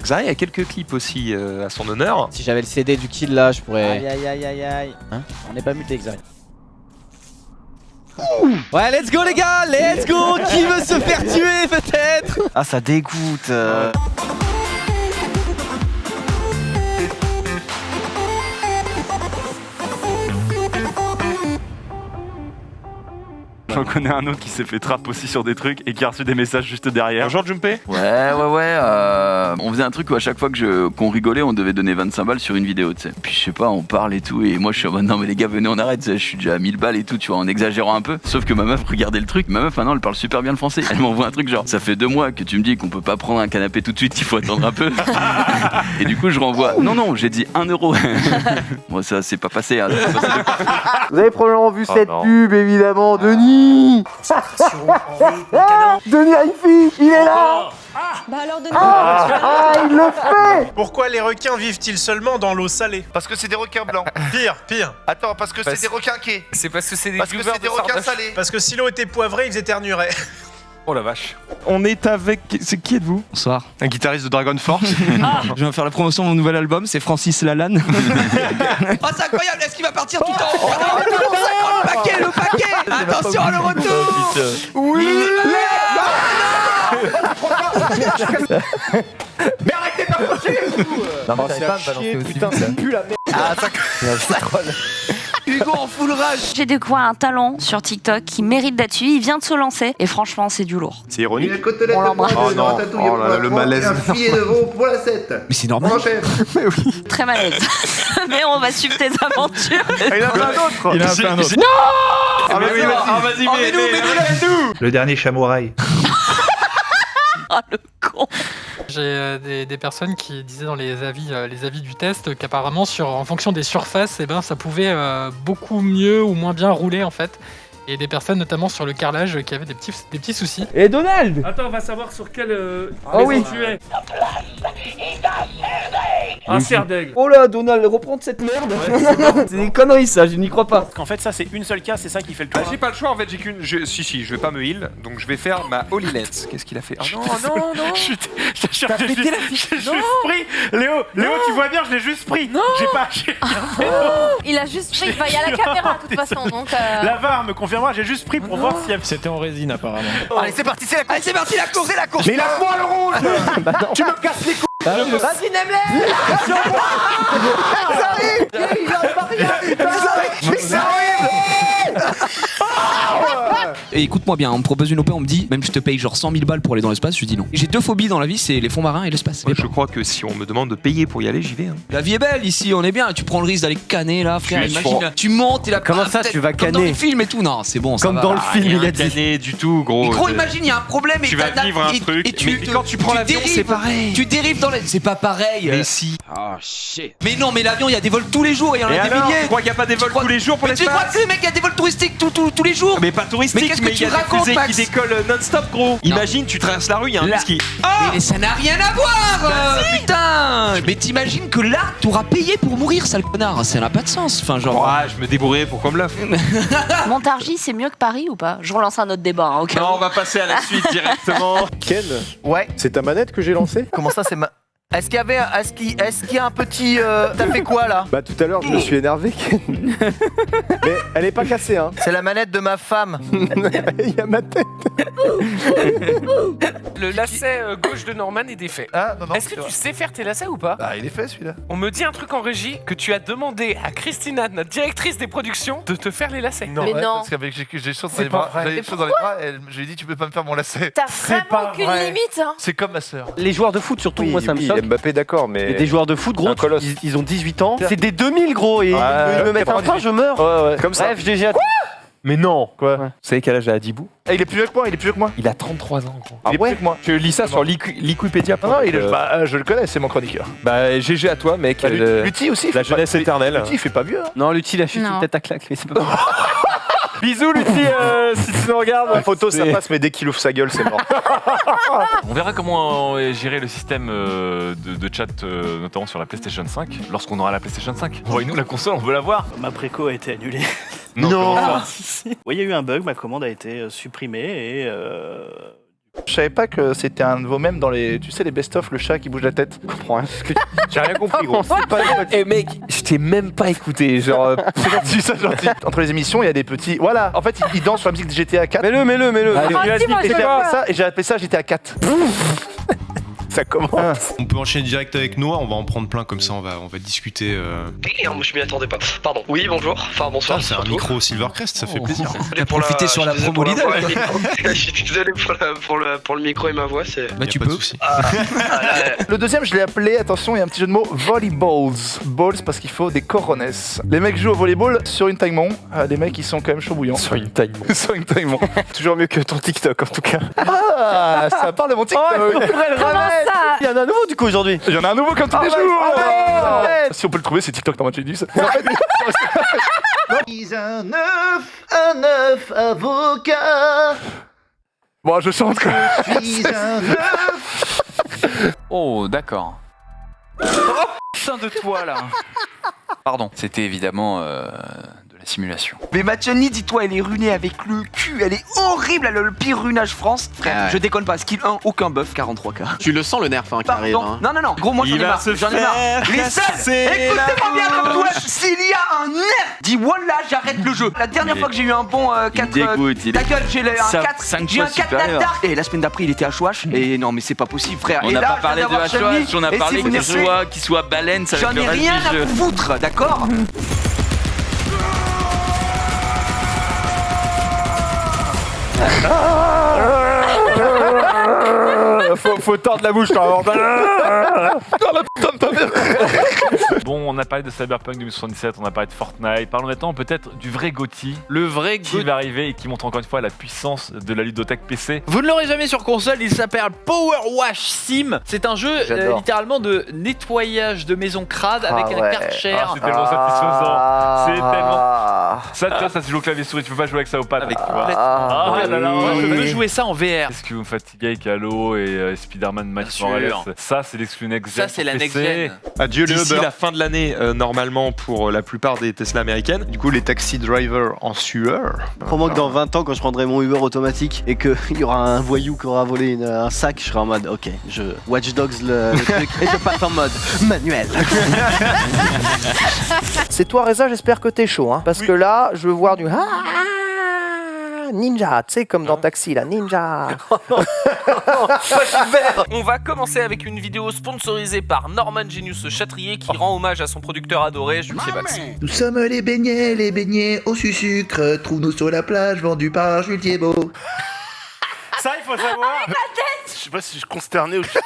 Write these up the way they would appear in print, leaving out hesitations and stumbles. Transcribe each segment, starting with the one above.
Xari a quelques clips aussi à son honneur. Si j'avais le CD du kill là, je pourrais... Aïe aïe aïe aïe aïe. Hein? On n'est pas muté, Xari. Ouais, let's go les gars, let's go. Qui veut se faire tuer peut-être? Ah, ça dégoûte. J'en connais un autre qui s'est fait trap aussi sur des trucs et qui a reçu des messages juste derrière. Bonjour Jumpé. Ouais. On faisait un truc où à chaque fois qu'on rigolait, on devait donner 25 balles sur une vidéo, tu sais. Puis je sais pas, on parle et tout, et moi je suis en mode non mais les gars venez on arrête, je suis déjà à 1000 balles et tout, tu vois, en exagérant un peu. Sauf que ma meuf regardait le truc, ma meuf maintenant elle parle super bien le français. Elle m'envoie un truc genre ça fait 2 mois que tu me dis qu'on peut pas prendre un canapé tout de suite, il faut attendre un peu. Et du coup je renvoie, non j'ai dit 1 euro. Bon ça c'est pas passé. Hein, Vous avez probablement vu cette non. pub évidemment, Denis. Denis Rifi, il est là. Bah alors Denis, Il le fait. Pourquoi les requins vivent-ils seulement dans l'eau salée? Parce que c'est des requins blancs. Pire. Attends, parce que c'est des requins quais. C'est parce que c'est des Parce que c'est des requins salés. Parce que si l'eau était poivrée, ils éternueraient. Oh la vache. On est avec... C'est qui êtes-vous? Bonsoir. Un guitariste de Dragon Force. Je viens faire la promotion de mon nouvel album, c'est Francis Lalanne. Oh c'est incroyable, est-ce qu'il va partir tout en haut? Le paquet. Attention à le retour. Oui. Mais arrêtez d'approcher. Non mais t'avais pas me balancer aussi. Putain, ça pue la merde. Ah ça troll. Hugo en full rage. j'ai de quoi un talent sur TikTok qui mérite d'être suivi. Il vient de se lancer et franchement c'est du lourd. C'est ironique. Une côtelette On l'embrasse. de Oh non. ratatouille Oh là là, le pour la malaise. trois et un filet de veau pour la 7. Mais c'est normal. On enchaîne. Très malaise. Mais on va suivre tes aventures. Il en a un autre. Il a fait un autre. Ah mais oui, vas-y, mais Le dernier chamouraï. Oh le con. J'ai des personnes qui disaient dans les avis du test qu'apparemment en fonction des surfaces, eh ben, ça pouvait beaucoup mieux ou moins bien rouler en fait. Et des personnes notamment sur le carrelage qui avaient des petits soucis. Et Donald. Attends, on va savoir sur quelle Oh oui. tu es. Un cerf d'aigle. Oh là Donald, reprends cette merde. C'est des conneries ça, je n'y crois pas. En fait, ça, c'est une seule case, c'est ça qui fait le tour. J'ai pas le choix en fait, j'ai qu'une... Si, je vais pas me heal, donc je vais faire ma Holy Lens. Qu'est-ce qu'il a fait? Oh non. T'as pété la fiche. J'ai juste pris. Léo, tu vois bien, je l'ai juste pris. J'ai pas. Il a juste pris, il y a la caméra de toute façon donc. La VAR me confirmera, j'ai juste pris pour voir s'il y a. C'était en résine apparemment. Allez, c'est parti, c'est la course. Allez c'est parti, la course, c'est la course. Mais lâche-moi le rouge. Tu me casses les couilles. Vas-y Nemley. Et écoute-moi bien, on me propose une OP, on me dit même je te paye genre 100 000 balles pour aller dans l'espace, je dis non. J'ai 2 phobies dans la vie, c'est les fonds marins et l'espace. Je crois que si on me demande de payer pour y aller, j'y vais. Hein. La vie est belle ici, on est bien. Tu prends le risque d'aller canner là, frère. Je suis Imagine, là, tu montes et là. Comment ça, tu vas comme dans canner les films et tout. Non, c'est bon. Ça Comme va. dans le film, il a dit. Gagné du tout, gros. Mais gros, imagine, il y a un problème et Tu vas t'as- vivre un et- truc, et tu, mais quand tu prends l'avion, dérives. c'est pareil. Tu dérives dans les. C'est pas pareil. Mais si. Oh shit. Mais non, mais l'avion, il y a des vols tous les jours. Il y en a Et des alors, milliers. tu crois qu'il n'y a pas des vols tous les jours pour Mais tu crois l'espace? que les mecs, il y a des vols touristiques tous les jours. Mais pas touristiques, Mais qu'est-ce que mais il tu y a des racontes, fusées Max? qui décollent non-stop, gros. Imagine, tu traverses la rue, il y a un Là- bus qui... Mais ça n'a rien à voir, putain. Mais t'imagines que là, t'auras payé pour mourir, sale connard. Ça n'a pas de sens. Enfin, genre. Ah, je me débourrais pour qu'on me l'offre. Montargis c'est mieux que Paris ou pas? Je relance un autre débat, hein, ok. Non, on va passer à la suite directement. Ken, Ouais. c'est ta manette que j'ai lancée? Comment ça, c'est ma. Est-ce qu'il y a un petit. T'as fait quoi là? Bah tout à l'heure je me suis énervé Ken. Mais elle est pas cassée hein. C'est la manette de ma femme. Il y a ma tête. Le lacet gauche de Norman est défait. Ah, non, Est-ce que tu sais faire tes lacets ou pas? Ah, il est fait celui-là. On me dit un truc en régie que tu as demandé à Christina, notre directrice des productions, de te faire les lacets. Mais non. Parce qu'avec j'ai des choses dans C'est les pas bras. vrai. J'avais des choses dans les bras et je lui ai dit tu peux pas me faire mon lacet. T'as vraiment aucune limite, hein. C'est comme ma sœur. Les joueurs de foot surtout, moi ça me choque. Mbappé d'accord mais... des joueurs de foot gros, Un colosse. ils ont 18 ans. C'est des 2000 gros et ils me mettent un pain, je meurs. Ouais. Comme ça. Bref, GG. Mais non. Quoi? Vous savez quel âge a Adibou? Il est plus vieux que moi, Il a 33 ans, gros. Ah Il est plus vieux que moi. Je lis ça sur Wikipédia. Non, je le connais, c'est mon chroniqueur. Bah, GG à toi, mec. Lutti aussi. La jeunesse éternelle. Lutti, il fait pas mieux. Hein. Non, Lutti, il a chuté Non. une tête à claque, mais c'est pas Bisous Lutti, si tu nous regardes. La photo ça passe, mais dès qu'il ouvre sa gueule, c'est mort. On verra comment est géré le système de chat, notamment sur la PlayStation 5, lorsqu'on aura la PlayStation 5. Envoyez-nous la console, on veut la voir. Ma préco a été annulée. Non, comment ça? Si. Oui, il y a eu un bug, ma commande a été supprimée et. Je savais pas que c'était un de vos mèmes dans les, tu sais, les best-of, le chat qui bouge la tête. Je comprends rien. J'ai rien compris, gros. Et mec, je t'ai même pas écouté. Genre, c'est gentil, ça, gentil. Entre les émissions, il y a des petits. Voilà, en fait, ils dansent sur la musique de GTA 4. Mets-le. Allez, dis-moi, et j'ai appelé ça GTA 4. Ça commence. On peut enchaîner direct avec Noah, on va en prendre plein comme ça, on va discuter. Je m'y attendais pas. Pardon. Oui, bonjour. Enfin, bonsoir. C'est un micro Silvercrest, ça fait plaisir. T'as profité sur la promo Lidl. Je suis désolé pour le micro et ma voix. Bah tu peux. Le deuxième, je l'ai appelé, attention, il y a un petit jeu de mots, volleyballs. Balls parce qu'il faut des corones. Les mecs jouent au volleyball sur une taille-mon. Les mecs, ils sont quand même chauds bouillants. Sur une taille. Sur une taille-mon. Toujours mieux que ton TikTok en tout cas. Ah, ça parle de mon TikTok. Il y en a un nouveau du coup aujourd'hui. Il y en a un nouveau comme tous les jours. Si on peut le trouver, c'est TikTok dans ma Genius. Un œuf avocat. Bon, je chante quoi. Je suis un œuf. Oh, d'accord. Sein de toi là. Pardon, c'était évidemment de la simulation. Mais ma Jenny, dis-toi, elle est runée avec le cul, elle est horrible, elle a le pire runage France. Frère, je déconne pas, skill 1, aucun buff, 43k. Tu le sens le nerf qui arrive. Hein. Non, gros, moi j'en ai marre, Les seuls, écoutez-moi bien comme toi, s'il y a un nerf, dis wallah, j'arrête le jeu. La dernière fois que j'ai eu un bon 4... Ta gueule, j'ai un 4, j'ai un 4 d'Altar. Et la semaine d'après, il était HOH, et non mais c'est pas possible, frère. On n'a pas parlé de HOH, on a parlé qu'il soit balance avec le reste du jeu. J'en ai rien à foutre, d'accord? Faut tordre la bouche quand même. Bon, on a parlé de Cyberpunk 2077, on a parlé de Fortnite. Parlons maintenant peut-être du vrai GOTY. Le vrai qui va arriver et qui montre encore une fois la puissance de la ludothèque PC. Vous ne l'aurez jamais sur console, il s'appelle Power Wash Sim. C'est un jeu littéralement de nettoyage de maison crade avec un Karcher. C'est tellement satisfaisant. C'est tellement. Ça, tu vois, ça se joue au clavier souris, tu peux pas jouer avec ça au pad. Avec je veux jouer ça en VR. Est-ce que vous me fatiguez avec Halo et Spider-Man Miles Morales? Ça, c'est l'exclu next gen. Ça, c'est la next gen. Adieu d'ici la fin de l'année, normalement, pour la plupart des Tesla américaines. Du coup, les taxi drivers en sueur. Crois-moi que dans 20 ans, quand je prendrai mon Uber automatique et qu'il y aura un voyou qui aura volé un sac, je serai en mode ok, je Watch Dogs le truc et je passe en mode manuel. C'est toi, Reza, j'espère que t'es chaud, hein. Parce que là, je veux voir du ninja, tu sais, comme dans Taxi, là, ninja. On va commencer avec une vidéo sponsorisée par Norman Genius Châtrier qui rend hommage à son producteur adoré, Jules Thiebax. Nous sommes les beignets au sucre, trouve-nous sur la plage, vendus par Jules Thiebaud. Ça, il faut savoir. Je sais pas si je suis consterné ou je suis.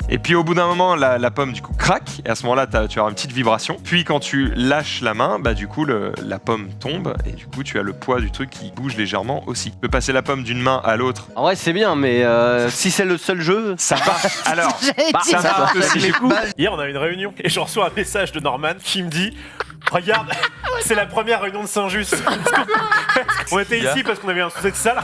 Et puis au bout d'un moment, la pomme du coup craque, et à ce moment-là, tu auras une petite vibration. Puis quand tu lâches la main, bah du coup la pomme tombe, et du coup tu as le poids du truc qui bouge légèrement aussi. Tu peux passer la pomme d'une main à l'autre. En vrai, c'est bien, mais si c'est le seul jeu, ça marche. Alors, ça marche aussi. Hier, on a eu une réunion et je reçois un message de Norman qui me dit. Regarde, c'est la première réunion de Saint-Just. On était ici parce qu'on avait un souci de salle.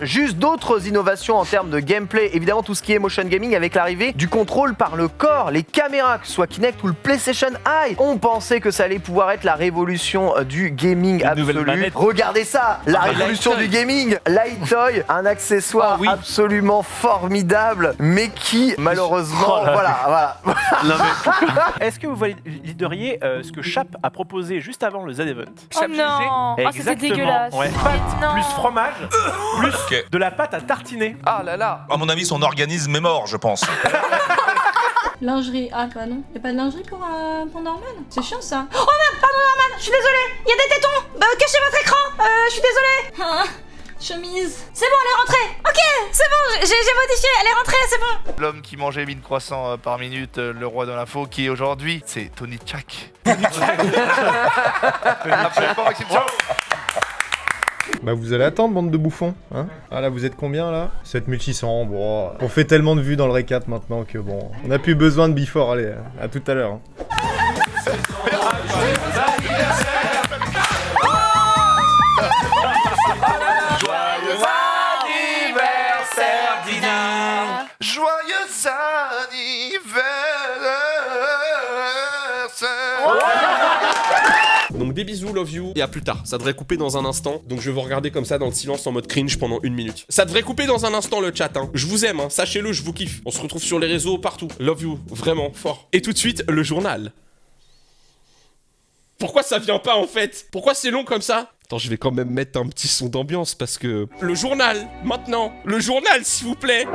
Juste d'autres innovations en termes de gameplay, évidemment tout ce qui est motion gaming avec l'arrivée du contrôle par le corps, les caméras, que ce soit Kinect ou le PlayStation Eye. On pensait que ça allait pouvoir être la révolution du gaming absolu. Regardez ça, la révolution du gaming. Lightoy, un accessoire absolument formidable, mais qui malheureusement, voilà. Est-ce que vous valideriez ce que Chap a proposé juste avant le Z-Event? Oh non, c'était dégueulasse. Ouais. Pâte plus fromage, plus de la pâte à tartiner. Ah là là. À mon avis, son organisme est mort, je pense. Lingerie, bah non, y'a pas de lingerie pour Norman? C'est chiant ça. Oh merde, pardon Norman, je suis désolée, y'a des tétons, cachez votre écran, je suis désolée. Chemise. C'est bon, elle est rentrée. Ok, c'est bon, j'ai modifié, elle est rentrée, c'est bon. L'homme qui mangeait 1000 croissants par minute, le roi de l'info, qui aujourd'hui, c'est Tony Tchak. Bah vous allez attendre, bande de bouffons, hein. Ah là, vous êtes combien là? 7600, bon... On fait tellement de vues dans le récap maintenant que bon... On a plus besoin de before, allez, à tout à l'heure. Joyeux anniversaire. Donc des bisous, love you, et à plus tard. Ça devrait couper dans un instant, donc je vais vous regarder comme ça dans le silence en mode cringe pendant 1 minute. Ça devrait couper dans un instant le chat, hein. Je vous aime, hein. Sachez-le, je vous kiffe. On se retrouve sur les réseaux partout. Love you, vraiment, fort. Et tout de suite, le journal. Pourquoi ça vient pas en fait? Pourquoi c'est long comme ça? Attends, je vais quand même mettre un petit son d'ambiance parce que... Le journal, maintenant. Le journal, s'il vous plaît.